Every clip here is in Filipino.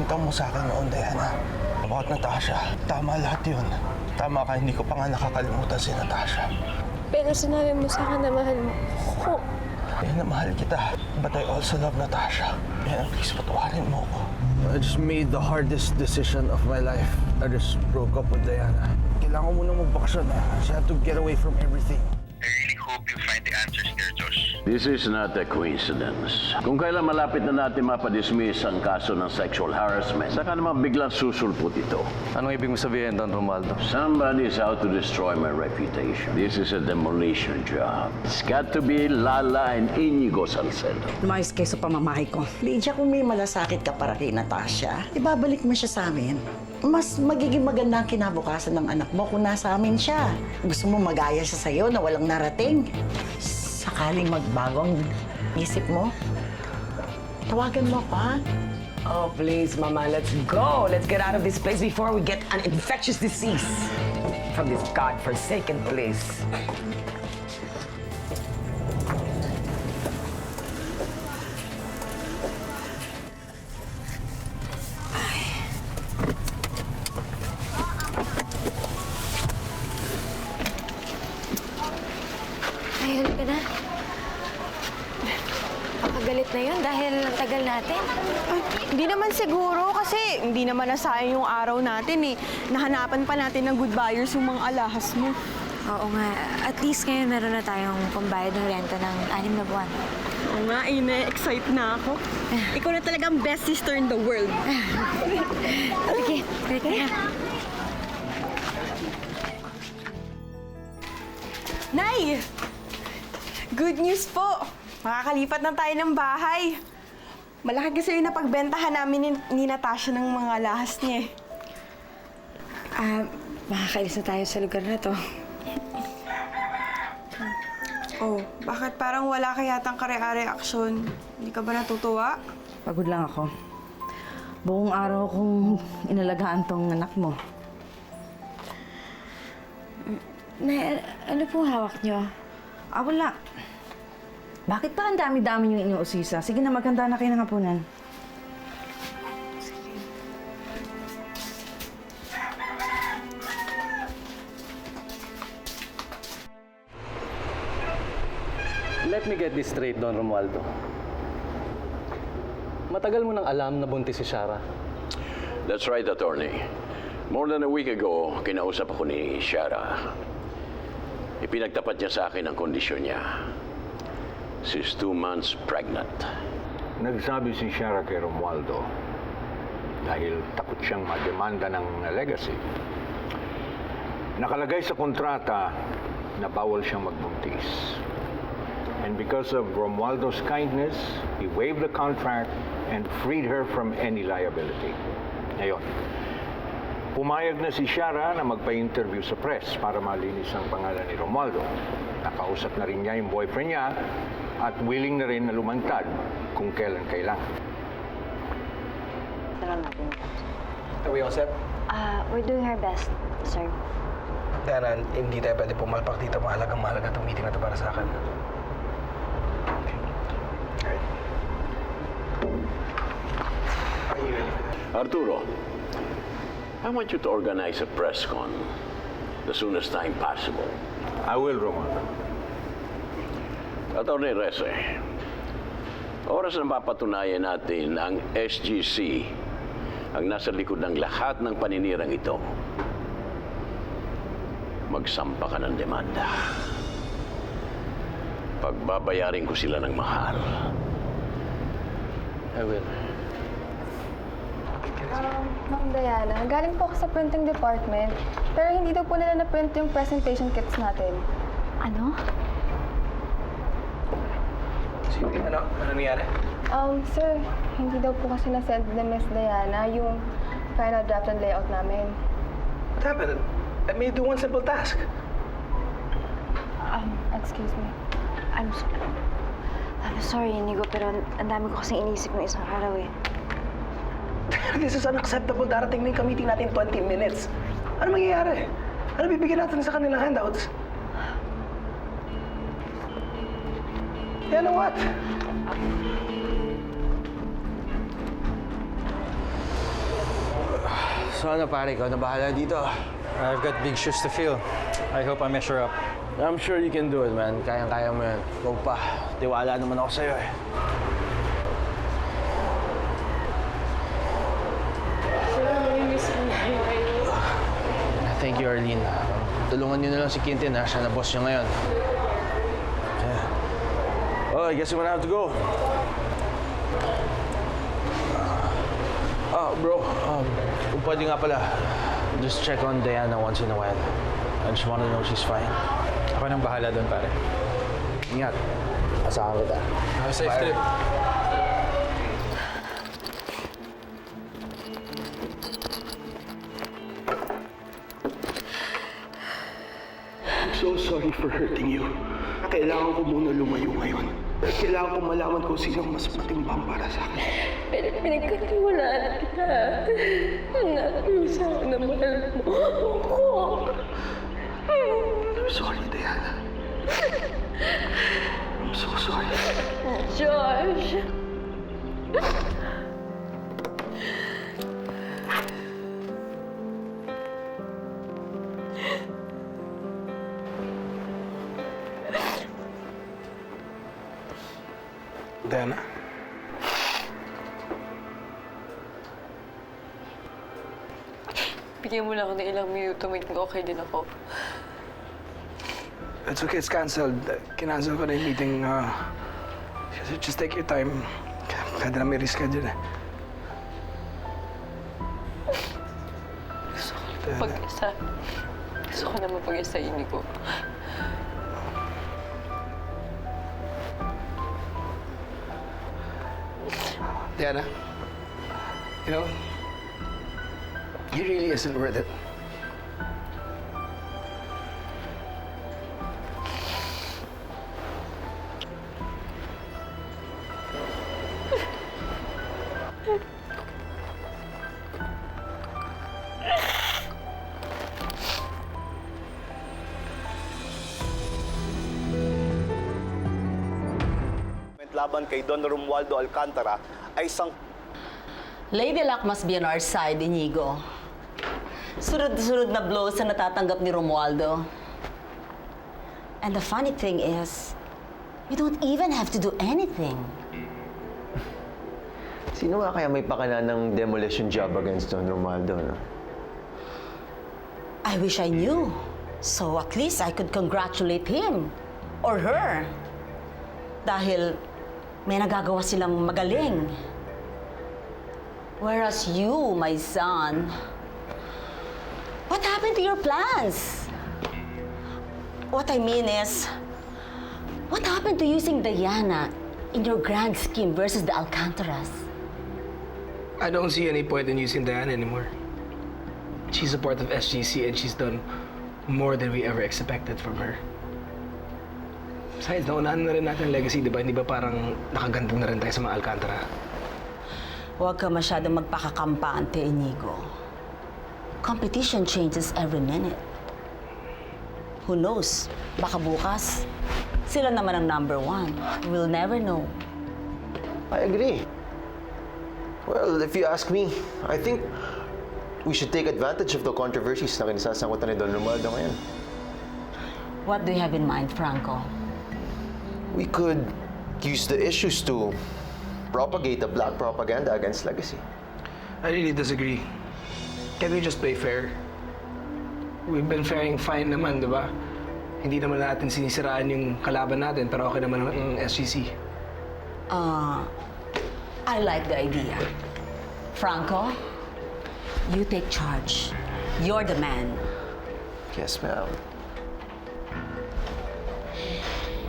kwento mo sa akin noon, Diana. About Natasha. Tama lahat yun. Tama ka, hindi ko pa nga nakakalimutan si Natasha. Pero sinabi mo sa akin na mahal mo ako. Kaya na mahal kita. But I also love Natasha. Kaya please, patawarin mo ako. I just made the hardest decision of my life. I just broke up with Diana. Kailangan ko muna magbakasyon. She had to get away from everything. I really hope you find the answers there, Josh. This is not a coincidence. Kung kailan malapit na natin mapadismiss ang kaso ng sexual harassment, saka naman biglang susulpot ito. Anong ibig mo sabihin, Don Romualdo? Somebody's out to destroy my reputation. This is a demolition job. It's got to be Lala and Inigo Salcedo. Lumayos kayo sa pamamahay ko. Lydia, kung may malasakit ka para kay Natasha, ibabalik mo siya sa amin. Mas magiging maganda ang kinabukasan ng anak mo kung nasa amin siya. Gusto mo magaya siya sa'yo na walang narating. Sakaling magbago ang isip mo, tawagan mo ako, ha? Oh, please, Mama, let's go. Let's get out of this place before we get an infectious disease from this godforsaken place. Ayun ka na. Makagalit na yun dahil ang tagal natin. Ay, hindi naman siguro kasi hindi naman nasayang yung araw natin eh. Nahanapan pa natin ng good buyers yung mga alahas mo. Oo nga. At least ngayon meron na tayong pambayad ng renta ng 6 na buwan. Oo nga, excite na ako. Ikaw na talagang best sister in the world. Sige, halika na. Nay! Good news po! Makakalipat na tayo ng bahay. Malaki kasi yung napagbentahan namin ni Natasha ng mga alahas niya eh. Makakailis na tayo sa lugar na to. Oh, bakit parang wala ka yatang kare-reaksyon? Hindi ka ba natutuwa? Pagod lang ako. Buong araw kong inalagaan tong anak mo. Nay, ano pong hawak niyo? Wala. Bakit pa ang dami-dami yung inuusisa? Sige na, maganda na kayo ng hapunan. Let me get this straight, Don Romualdo. Matagal mo nang alam na buntis si Shara. That's right, attorney. More than a week ago, kinausap ako ni Shara. Ipinagtapat niya sa akin ang kondisyon niya. She's 2 months pregnant. Nagsabi si Shara kay Romualdo dahil takot siyang mademanda ng legacy. Nakalagay sa kontrata na bawal siyang magbuntis. And because of Romualdo's kindness, he waived the contract and freed her from any liability. Ngayon, pumayag na si Shara na magpa-interview sa press para malinis ang pangalan ni Romualdo. Nakausap na rin niya yung boyfriend niya at willing na rin na lumantad kung kailan kailangan. Are we all set? We're doing our best, sir. Diana, hindi tayo pwede pumalpak dito. Mahalagang-mahalaga itong meeting na ito para sa akin. Are you ready for that? Arturo, I want you to organize a press con the soonest time possible. I will, Romualdo. Attorney Rese, oras na mapatunayan natin ang SGC ang nasa likod ng lahat ng paninirang ito. Magsampa ka ng demanda. Pagbabayarin ko sila ng mahal. I will. Ma'am Diana, galing po ako sa printing department, pero hindi daw po nila na-print yung presentation kits natin. Ano? Sige, ano nangyari? Sir, hindi daw po kasi na-send ni Miss Diana yung final draft and layout namin. What happened? Let me do one simple task. Excuse me. I'm sorry, Inigo, pero ang dami ko kasing inisip ng isang araw eh. This is unacceptable. Darating na yung ka-meeting natin in 20 minutes. Ano mangyayari? Ano bibigyan natin sa kanilang handouts? You know what? So ano pare, ikaw na bahala dito. I've got big shoes to fill. I hope I measure up. I'm sure you can do it, man. Kayang-kaya mo yan. Ikaw pa. Tiwala naman ako sa'yo eh. Thank you, Arlene. Tulungan niyo na lang si Quintin, ha? Siya na boss niya ngayon. Yeah. Oh, I guess we're gonna have to go. Bro, kung pwede nga pala, just check on Diana once in a while. I just wanna know she's fine. Ako nang bahala doon, pare. Ingat. Asahan kita. Have a safe trip. I'm so sorry for hurting you. Kailangan ko muna lumayo ngayon. Kailangan ko malaman kung sino mas matimbang para sa akin. Pero pinagkatiwalaan kita. Anak, sana na mahal mo ako. I'm sorry, Diana. I'm so sorry. Josh. Diana? Bigyan mo lang ako ng ilang minuto, maging okay din ako. It's okay, it's cancelled. Kinancel ko na yung meeting. Just take your time. Kada na may reschedule eh. Gusto ko na mag-isa. Gusto ko na mapag-isa, Inigo. Diana, you know, it really isn't worth it. Laban kay Don Romualdo Alcantara ay Lady Luck must be on our side, Inigo. Sunod-sunod na blows na natatanggap ni Romualdo. And the funny thing is, you don't even have to do anything. Sino nga kaya may pakana ng demolition job against Don Romualdo, no? I wish I knew. So at least I could congratulate him or her. Dahil may nagagawa silang magaling. Whereas you, my son, what happened to your plans? What I mean is, what happened to using Diana in your grand scheme versus the Alcantaras? I don't see any point in using Diana anymore. She's a part of SGC and she's done more than we ever expected from her. Besides, naunahan na rin natin legacy, di ba? Hindi ba parang nakagandong na rin tayo sa mga Alcantara? Huwag ka masyadong magpakakampante, Inigo. Competition changes every minute. Who knows? Baka bukas, sila naman ang number one. We'll never know. I agree. Well, if you ask me, I think we should take advantage of the controversies na kinasasangkutan ni Don Romualdo ngayon. What do you have in mind, Franco? We could use the issues to propagate the black propaganda against Legacy. I really disagree. Can we just play fair? We've been faring fine naman, di ba? Hindi naman natin sinisiraan yung kalaban natin, pero okay naman ang SGC. I like the idea. Franco, you take charge. You're the man. Yes, ma'am.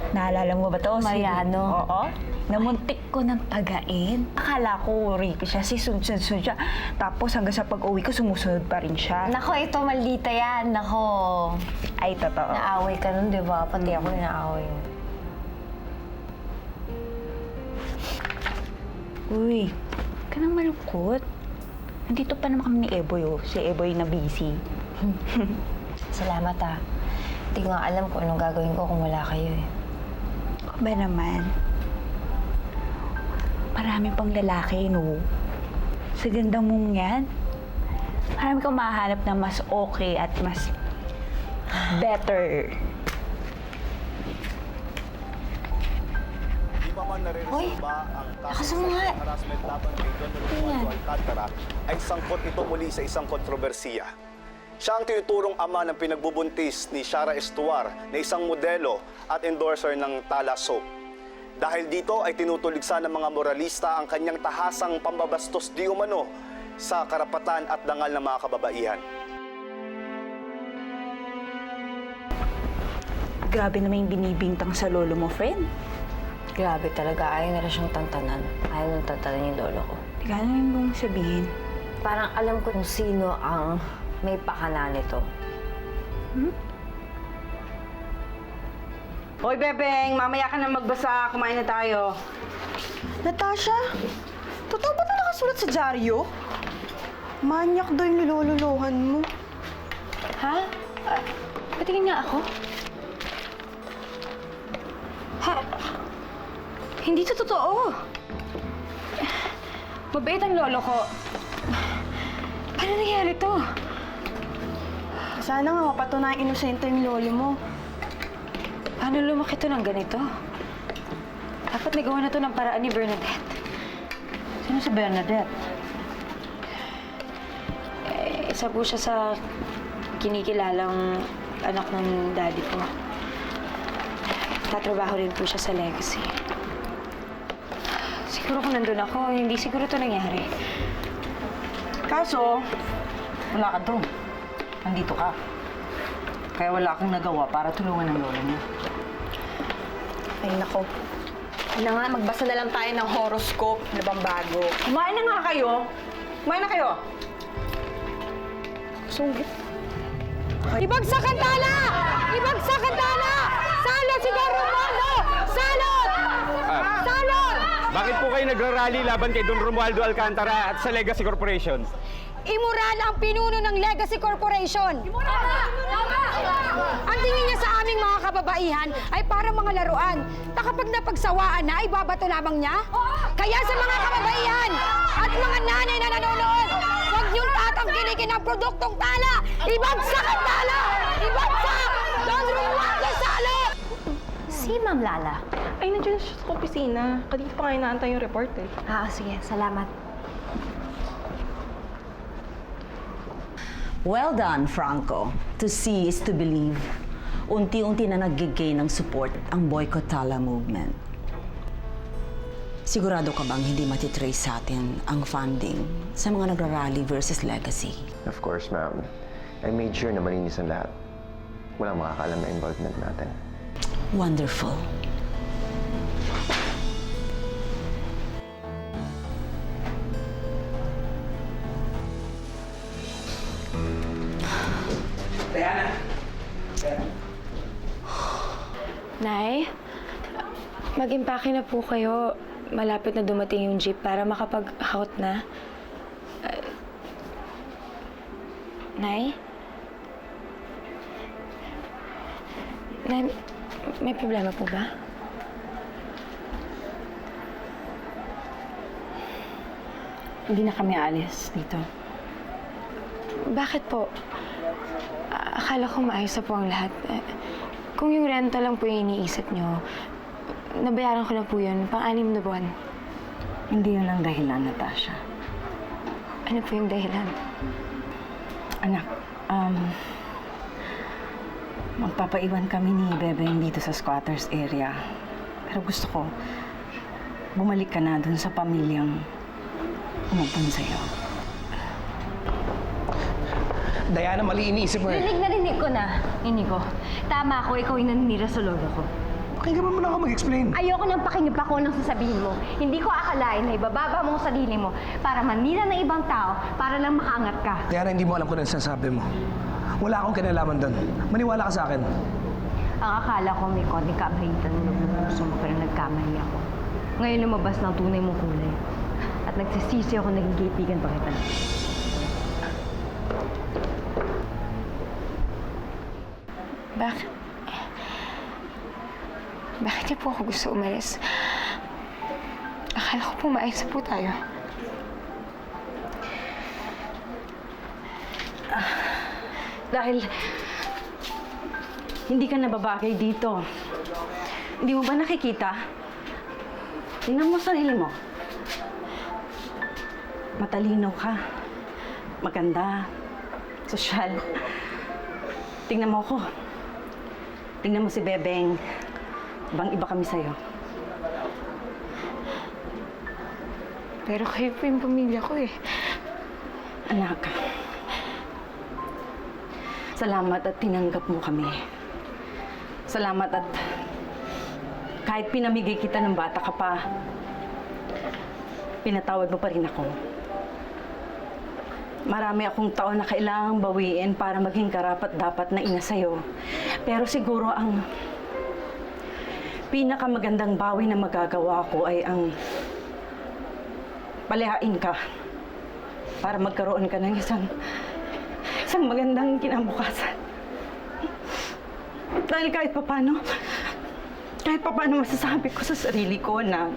Naalala mo ba to? Mariano. Oo. Namuntik ko ng tagain. Akala ko rapey siya, sunod siya. Tapos hanggang sa pag-uwi ko, sumusunod pa rin siya. Nako, ito maldita yan. Nako. Ay, totoo. Naaway ka nun, di ba? Pati ako naaway mo. Uy, huwag ka nang malungkot. Nandito pa naman kami ni Eboy, oh. Si Eboy na busy. Salamat, ah. Hindi ko nga alam kung anong gagawin ko kung wala kayo, eh. Ba naman? Marami pang lalaki, no? Sa ganda mong yan. Marami kang mahanap na mas okay at mas better. Di pa man nare-resolba ang lakas kaso mo sa nga. harassment laban kay Don Romualdo Alcantara ay sangkot ito muli sa isang kontrobersiya. Siya ang tinuturong ama ng pinagbubuntis ni Shara Estuar na isang modelo at endorser ng Tala Soap. Dahil dito ay tinutuligsa ng mga moralista ang kanyang tahasang pambabastos di umano sa karapatan at dangal ng mga kababaihan. Grabe naman yung binibintang sa lolo mo, friend. Grabe talaga. Ayaw na siyang tantanan. Ayaw nang tantanan yung lolo ko. Tignan mo yung mong sabihin. Parang alam ko kung sino ang may pakana nito. Hoy, Bebeng! Mamaya ka na magbasa. Kumain na tayo. Natasha, totoo ba na nakasulat sa dyaryo? Manyak daw yung nilololohan mo. Ha? Patingin nga ako. Ha? Hindi to totoo. Mabait ang lolo ko. Paano nangyari to? Sana nga mapatunayan inosente yung lolo mo. Paano lumaki to ng ganito? Dapat nagawa na to ng paraan ni Bernadette. Sino si Bernadette? Isa po siya sa kinikilalang anak ng daddy ko. Tatrabaho rin po siya sa Legacy. Siguro kung nandun ako, hindi siguro to nangyari. Kaso, wala ka doon. Nandito ka. Kaya wala kang nagawa para tulungan ang lolo mo. Ay, nako. Ano nga, magbasa na lang tayo ng horoscope na pambago. Kumain na nga kayo. Kumain na kayo. Sungit. Ibagsak ang tala! Ibagsak ang tala! Salot si Don Romualdo! Salot! Salot! Bakit po kayo nagrarally laban kay Don Romualdo Alcantara at sa Legacy Corporation? Immoral ang pinuno ng Legacy Corporation! Ang tingin niya sa aming mga kababaihan ay parang mga laruan na kapag napagsawaan na, ay babato lamang niya. Kaya sa mga kababaihan at mga nanay na nanonood, huwag niyong tatangkilikin ang produktong tala! Ibagsak ang tala! Ibagsak! Don Romualdo Salo! Si Ma'am Lala. Ay, nandiyan siya sa opisina. Kanina pa kayo naantay yung report eh. Sige. Salamat. Well done, Franco. To see is to believe. Unti-unti na nag-gain ng support ang Boycott Tala movement. Sigurado ka bang hindi matitrace sa atin ang funding sa mga nagrarally versus Legacy? Of course, ma'am. I made sure na malinis ang lahat. Walang makakaalam na involvement natin. Wonderful. Nay, mag-impake na po kayo. Malapit na dumating yung jeep para makapag-out na. Nay? Nay, may problema po ba? Hindi na kami alis dito. Bakit po? Akala ko maayos na po ang lahat. Kung yung renta lang po yung iniisip nyo, nabayaran ko na po yun, pang-6 na buwan. Hindi yun ang dahilan, Natasha. Ano po yung dahilan? Anak, magpapaiwan kami ni Bebeng dito sa squatters area. Pero gusto ko, bumalik ka na dun sa pamilyang umupon sa'yo. Diana, mali iniisip mo eh. Narinig ko na, Inigo. Tama ako, ikaw yung naninira sa lolo ko. Pakinggan mo muna ako mag-explain. Ayoko nang pakinggan pa ko nang sasabihin mo. Hindi ko akalain na ibababa mo ang sarili mo para manira ng ibang tao para lang makaangat ka. Diana, hindi mo alam kung ano sinasabi mo. Wala akong kinalaman doon. Maniwala ka sa akin. Ang akala ko may konting kabahitan ng loob ng puso mo pero nagkamali ako. Ngayon lumabas ng tunay mong kulay. At nagsisisi ako naging kaibigan pa kita. Bakit? Bakit niyo po ako gusto umalis? Akala ko po maayos po tayo. Dahil hindi ka nababagay dito. Hindi mo ba nakikita? Tingnan mo sarili mo. Matalino ka. Maganda. Sosyal. Tingnan mo ako. Tingnan mo si Bebeng. Ibang iba kami sa'yo. Pero kayo po yung pamilya ko eh. Anak, salamat at tinanggap mo kami. Salamat at kahit pinamigay kita ng bata ka pa, pinatawad mo pa rin ako. Marami akong taon na kailangang bawiin para maging karapat-dapat na ina sa'yo. Pero siguro ang pinakamagandang bawi na magagawa ko ay ang palayain ka para magkaroon ka ng isang magandang kinabukasan. Dahil kahit papano masasabi ko sa sarili ko na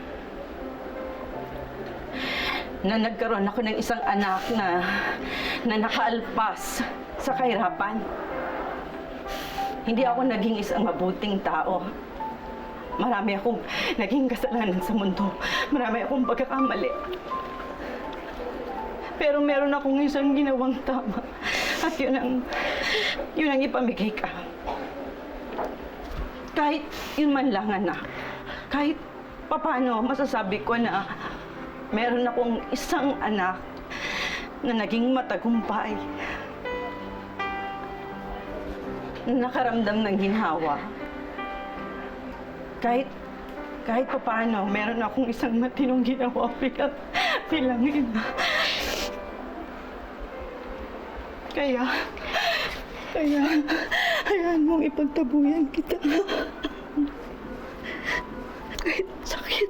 nagkaroon ako ng isang anak na nakaalpas sa kahirapan. Hindi ako naging isang mabuting tao. Marami akong naging kasalanan sa mundo. Marami akong pagkakamali. Pero meron akong isang ginawang tama. At yun ang ipamigay ka. Kahit yun man lang, anak. Kahit papano masasabi ko na meron akong isang anak na naging matagumpay. Nakaramdam ng ginhawa. Kahit papano meron akong isang matinong ginawa bilang ina. Kaya, hayaan mong ipagtabuyan kita. Kahit sakit.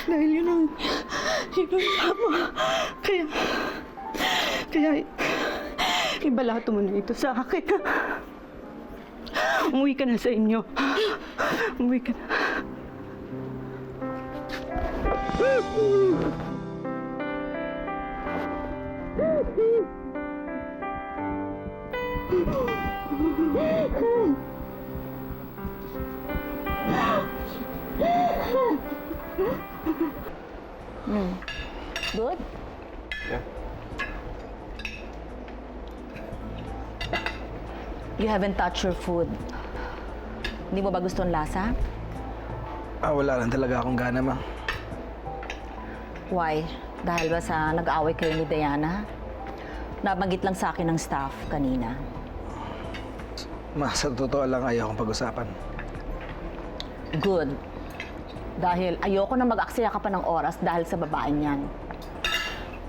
Dahil yun ang tama. Kaya, ibalato mo na ito sa akin. Umuwi ka na sa inyo. Umuwi ka na. Good? Yeah. You haven't touched your food. Hindi mo ba gusto ang lasa? Wala lang talaga akong gana, ma. Why? Dahil ba sa nag-aaway kayo ni Diana? Nabanggit lang sa akin ng staff kanina. Ma, sa totoo lang ayaw akong pag-usapan. Good. Dahil ayoko na mag-aksaya ka pa ng oras dahil sa babaeng yan.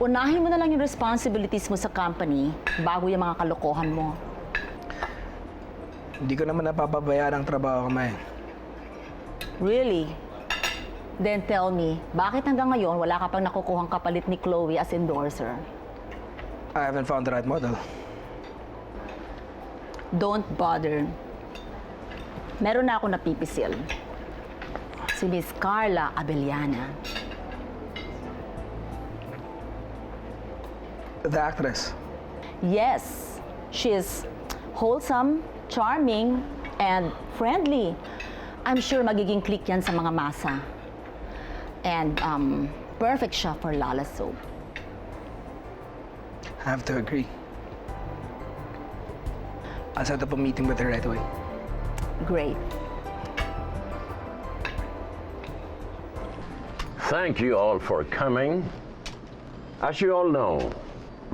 Unahin mo na lang yung responsibilities mo sa company bago yung mga kalokohan mo. Hindi ko naman napapabayaan ang trabaho ko, ma. Really? Then tell me, bakit hanggang ngayon wala ka pang nakukuhang kapalit ni Chloe as endorser? I haven't found the right model. Don't bother. Meron na ako napipisil. Si Miss Carla Abellana. The actress? Yes. She's wholesome, charming, and friendly. I'm sure magiging click yan sa mga masa. And perfect siya for Lala Soap. I have to agree. I'll set up a meeting with her right away. Great. Thank you all for coming. As you all know,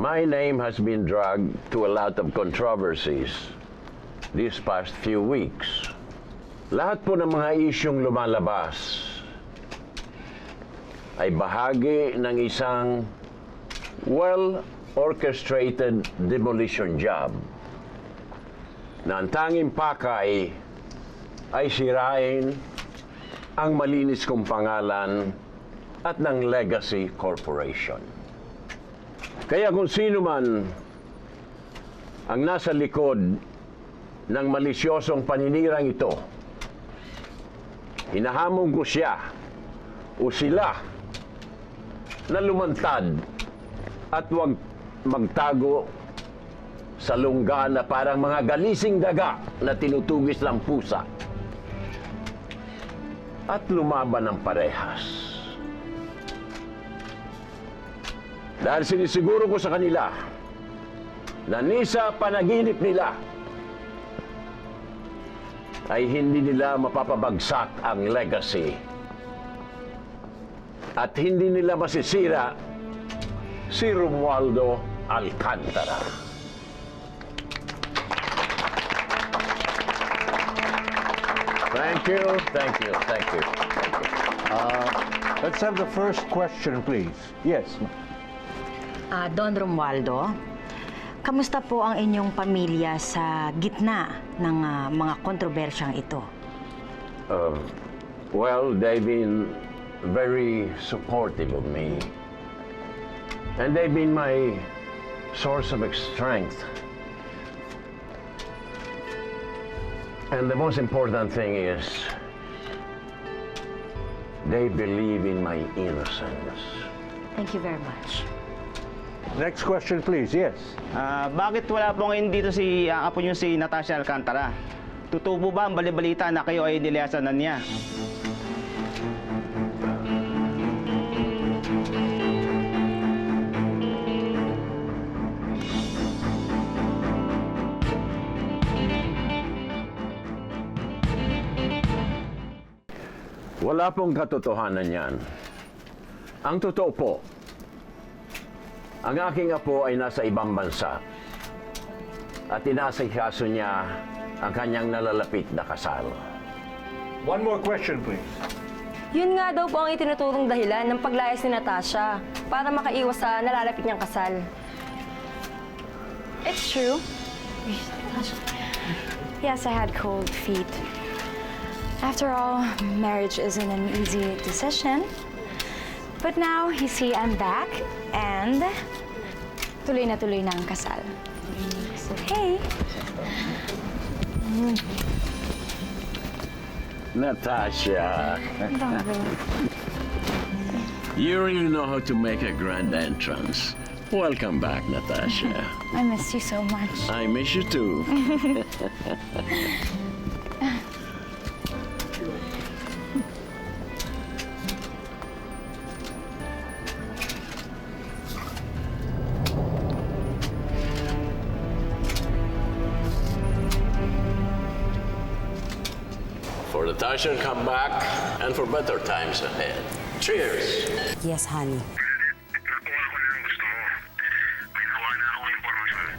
my name has been dragged to a lot of controversies these past few weeks. Lahat po ng mga isyong lumalabas ay bahagi ng isang well-orchestrated demolition job na ang tanging pakay ay sirain ang malinis kong pangalan at ng Legacy Corporation. Kaya kung sino man ang nasa likod ng malisyosong paninirang ito, hinahamon ko siya o sila na lumantad at huwag magtago lungga na parang mga galising daga na tinutugis ng pusa. At lumaban ng parehas. Dahil sinisiguro ko sa kanila na ni sa panaginip nila ay hindi nila mapapabagsak ang legacy at hindi nila masisira si Romualdo Alcantara. Thank you, thank you, thank you. Let's have the first question, please. Yes. Don Romualdo, kamusta po ang inyong pamilya sa gitna ng mga kontrobersyang ito? Well, they've been very supportive of me. And they've been my source of strength. And the most important thing is, they believe in my innocence. Thank you very much. Next question, please. Yes. Bakit wala po ngayon dito si apo niyo si Natasha Alcantara? Totoo po ba ang balibalita na kayo ay nilayasanan niya? Wala pong katotohanan yan. Ang totoo po, ang aking apo ay nasa ibang bansa at inasikaso niya ang kanyang nalalapit na kasal. One more question, please. Yun nga daw po ang itinuturong dahilan ng paglayas ni Natasha para makaiwas sa nalalapit niyang kasal. It's true. Yes, I had cold feet. After all, marriage isn't an easy decision. But now, you see, I'm back, and tuloy na ang kasal. Okay. Natasha, you really know how to make a grand entrance. Welcome back, Natasha. I missed you so much. I miss you too. For Natasha to come back and for better times ahead. Cheers! Yes, honey.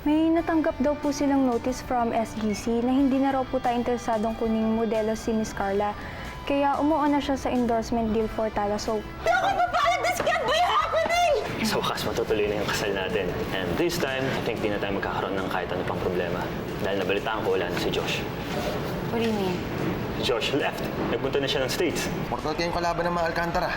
May natanggap daw po silang notice from SGC na hindi na raw po tayo interesadong kuning modelo si Miss Carla. Kaya umuo na siya sa endorsement deal for Tala Soap. This can't be happening! Sa wakas, matutuloy na yung kasal natin. And this time, I think di na tayo magkakaroon ng kahit ano pang problema. Dahil nabalitaan ko wala na si Josh. What do you mean? Josh left. Nagpunta na siya ng States. Mortal kayong kalaban ng mga Alcantara.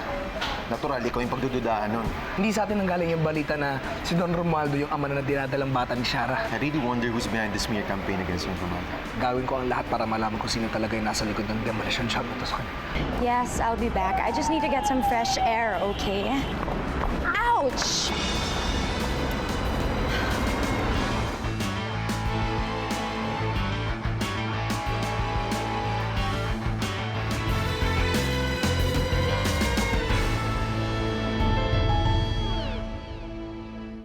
Natural, ikaw yung pagdududahan nun. Hindi sa atin nanggaling yung balita na si Don Romualdo yung ama na dinadalang bata ni Shara. I really wonder who's behind the smear campaign against Don Romualdo. Gawin ko ang lahat para malaman kung sino talaga yung nasa likod ng demolition job na to sa kanya. Yes, I'll be back. I just need to get some fresh air, okay? Ouch!